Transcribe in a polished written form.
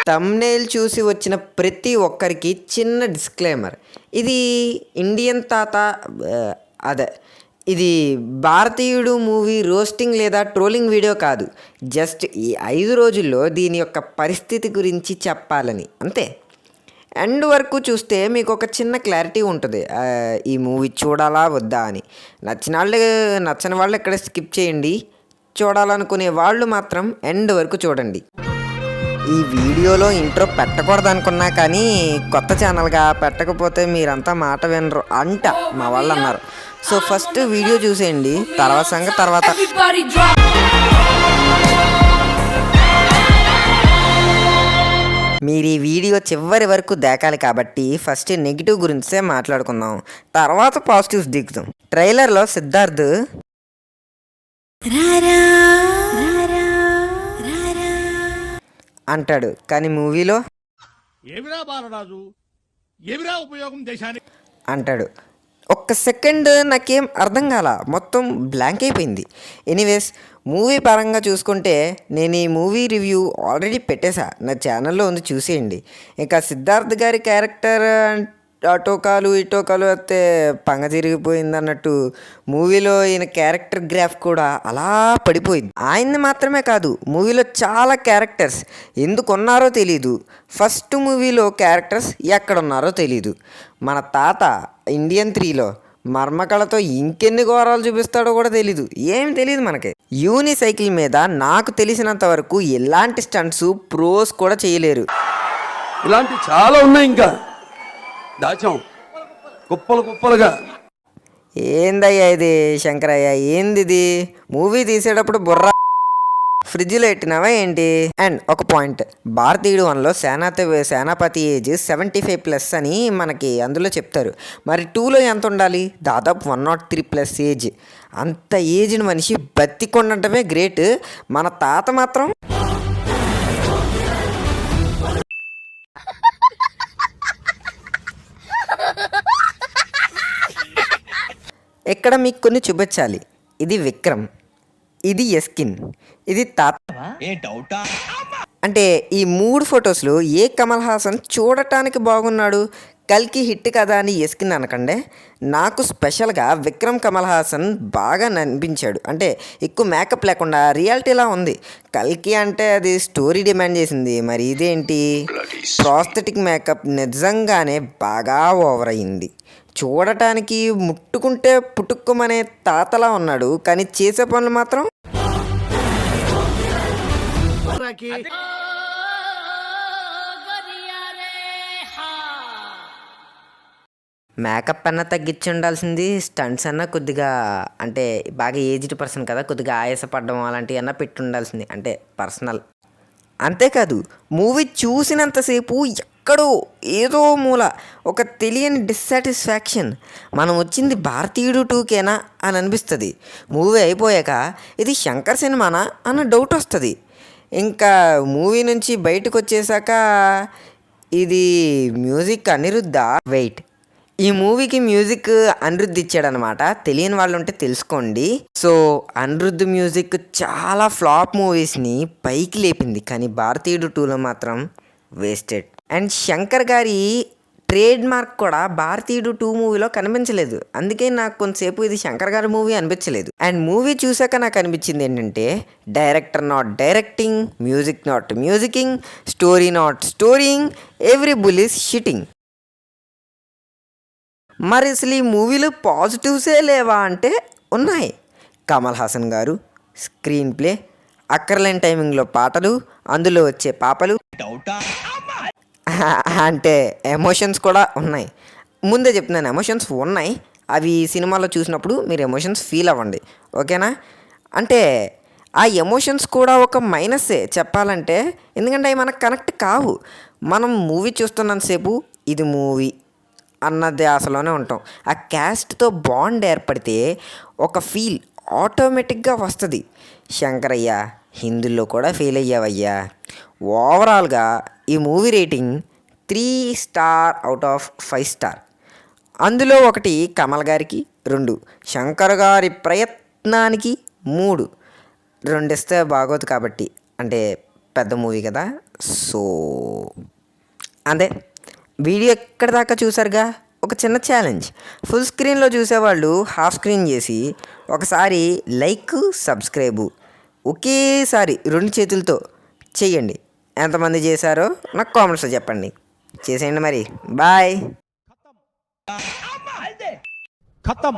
Thumbnail చూసి వచ్చిన ప్రతి ఒక్కరికి చిన్న డిస్క్లైమర్. ఇది ఇండియన్ తాత అదే ఇది భారతీయుడు మూవీ రోస్టింగ్ లేదా ట్రోలింగ్ వీడియో కాదు. జస్ట్ ఈ 5 రోజుల్లో దీని యొక్క పరిస్థితి గురించి చెప్పాలని అంతే. ఎండ్ వరకు చూస్తే మీకు ఒక చిన్న క్లారిటీ ఉంటుంది ఈ మూవీ చూడాలా వద్దా అని. నచ్చని వాళ్ళు ఇక్కడ స్కిప్ చేయండి. చూడాలనుకునే వాళ్ళు మాత్రం ఎండ్ వరకు చూడండి. ఈ వీడియోలో ఇంట్రో పెట్టకూడదు అనుకున్నా కానీ కొత్త ఛానల్గా పెట్టకపోతే మీరంతా మాట వినరు అంట మా వాళ్ళు అన్నారు. సో ఫస్ట్ వీడియో చూసేయండి, తర్వాత సంగతి తర్వాత. మీరు ఈ వీడియో చివరి వరకు దేకాలి కాబట్టి ఫస్ట్ నెగిటివ్ గురించే మాట్లాడుకుందాం, తర్వాత పాజిటివ్స్ దిగుదాం. ట్రైలర్లో సిద్ధార్థ్ అంటాడు, కానీ మూవీలో అంటాడు. ఒక్క సెకండ్ నాకేం అర్థం కాల, మొత్తం బ్లాంక్ అయిపోయింది. ఎనీవేస్, మూవీ పరంగా చూసుకుంటే నేను ఈ మూవీ రివ్యూ ఆల్రెడీ పెట్టేశా, నా ఛానల్లో ఉంది, చూసేయండి. ఇంకా సిద్ధార్థ్ గారి క్యారెక్టర్ అటోకాలు ఇటోకాలు అయితే పంగ తిరిగిపోయింది అన్నట్టు మూవీలో ఈయన క్యారెక్టర్ గ్రాఫ్ కూడా అలా పడిపోయింది. ఆయన్ని మాత్రమే కాదు, మూవీలో చాలా క్యారెక్టర్స్ ఎందుకున్నారో తెలీదు. ఫస్ట్ మూవీలో క్యారెక్టర్స్ ఎక్కడున్నారో తెలీదు. మన తాత ఇండియన్ 3లో మర్మకళతో ఇంకెన్ని ఘోరాలు చూపిస్తాడో కూడా తెలీదు, ఏం తెలియదు మనకి. యూనిసైకిల్ మీద నాకు తెలిసినంత వరకు ఎలాంటి స్టంట్స్ ప్రోస్ కూడా చేయలేరు. ఇలాంటి చాలా ఉన్నాయి, ఇంకా దాచాం కుప్పలు కుప్పలుగా. ఏందయ్యా ఇది శంకరయ్య, ఏంది ఇది? మూవీ తీసేటప్పుడు బుర్ర ఫ్రిడ్జ్లో పెట్టినావా ఏంటి? అండ్ ఒక పాయింట్, భారతీయుడు 1లో సేనాపతి ఏజ్ 75+ అని మనకి అందులో చెప్తారు. మరి 2లో ఎంత ఉండాలి? దాదాపు 103+ ఏజ్. అంత ఏజ్డ్ మనిషి బతికొండటమే గ్రేట్. మన తాత మాత్రం ఇక్కడ మీకు కొన్ని చూపించాలి. ఇది విక్రమ్, ఇది ఎస్కిన్, ఇది తాత. అంటే ఈ 3 ఫొటోస్లో ఏ కమల్ హాసన్ చూడటానికి బాగున్నాడు? కల్కి హిట్ కదా అని ఎస్కిన్ అనకండే. నాకు స్పెషల్గా విక్రమ్ కమల్ హాసన్ బాగా అనిపించాడు. అంటే ఎక్కువ మేకప్ లేకుండా రియాలిటీలా ఉంది. కల్కి అంటే అది స్టోరీ డిమాండ్ చేసింది, మరి ఇదేంటి ప్రాస్థెటిక్ మేకప్ నిజంగానే బాగా ఓవర్ అయింది. చూడటానికి ముట్టుకుంటే పుట్టుకోమనే తాతలా ఉన్నాడు, కానీ చేసే పనులు మాత్రం మేకప్ అన్నా తగ్గించి ఉండాల్సింది, స్టంట్స్ అన్నా కొద్దిగా అంటే బాగా ఏజ్డ్ పర్సన్ కదా, కొద్దిగా ఆయాసపడడం అలాంటివి అన్నా పెట్టి ఉండాల్సింది, అంటే పర్సనల్. అంతేకాదు మూవీ చూసినంతసేపు ఎక్కడో ఏదో మూల ఒక తెలియని డిస్సాటిస్ఫాక్షన్. మనం వచ్చింది భారతీయుడు 2కేనా అని అనిపిస్తుంది. మూవీ అయిపోయాక ఇది శంకర్ సినిమానా అన్న డౌట్ వస్తుంది. ఇంకా మూవీ నుంచి బయటకు వచ్చేసాక ఇది మ్యూజిక్ అనిరుద్ధ. వెయిట్, ఈ మూవీకి మ్యూజిక్ అనిరుద్ధ్ ఇచ్చాడనమాట. తెలియని వాళ్ళు ఉంటే తెలుసుకోండి. సో అనిరుద్ధ్ మ్యూజిక్ చాలా ఫ్లాప్ మూవీస్ని పైకి లేపింది, కానీ భారతీయుడు 2లో మాత్రం వేస్టెడ్. అండ్ శంకర్ గారి ట్రేడ్ మార్క్ కూడా భారతీయుడు 2 మూవీలో కనిపించలేదు. అందుకే నాకు కొంతసేపు ఇది శంకర్ గారి మూవీ అనిపించలేదు. అండ్ మూవీ చూసాక నాకు అనిపించింది ఏంటంటే, director not directing, music not musicing, story not storying, every bull is shitting. మరి అసలు ఈ మూవీలో పాజిటివ్సే లేవా అంటే ఉన్నాయి. కమల్ హాసన్ గారు స్క్రీన్ ప్లే, అక్కర్లేని టైమింగ్లో పాటలు, అందులో వచ్చే పాపలు, అంటే ఎమోషన్స్ కూడా ఉన్నాయి. ముందే చెప్తున్నాను, ఎమోషన్స్ ఉన్నాయి. అవి సినిమాలో చూసినప్పుడు మీరు ఎమోషన్స్ ఫీల్ అవ్వండి, ఓకేనా? అంటే ఆ ఎమోషన్స్ కూడా ఒక మైనస్సే చెప్పాలంటే, ఎందుకంటే అవి మనకు కనెక్ట్ కావు. మనం మూవీ చూస్తున్నంతసేపు ఇది మూవీ అన్న ధ్యాసలోనే ఉంటాం. ఆ క్యాస్ట్తో బాండ్ ఏర్పడితే ఒక ఫీల్ ఆటోమేటిక్గా వస్తుంది. శంకరయ్య హిందీలో కూడా ఫెయిల్ అయ్యావయ్యా. ఓవరాల్గా ఈ movie rating 3 star out of 5 star. అందులో 1 కమల్ గారికి, 2 శంకర్ గారి ప్రయత్నానికి, 3 ఇస్తే బాగోదు కాబట్టి, అంటే పెద్ద మూవీ కదా. సో అంతే, వీడియో ఎక్కడి దాకా చూసారుగా. ఒక చిన్న ఛాలెంజ్, ఫుల్ స్క్రీన్లో చూసేవాళ్ళు హాఫ్ స్క్రీన్ చేసి ఒకసారి లైక్ సబ్స్క్రైబు ఒకేసారి 2 చేతులతో చెయ్యండి. ఎంతమంది చేశారో నాకు కామెంట్స్లో చెప్పండి. చేసేయండి మరి. బాయ్. खत्म।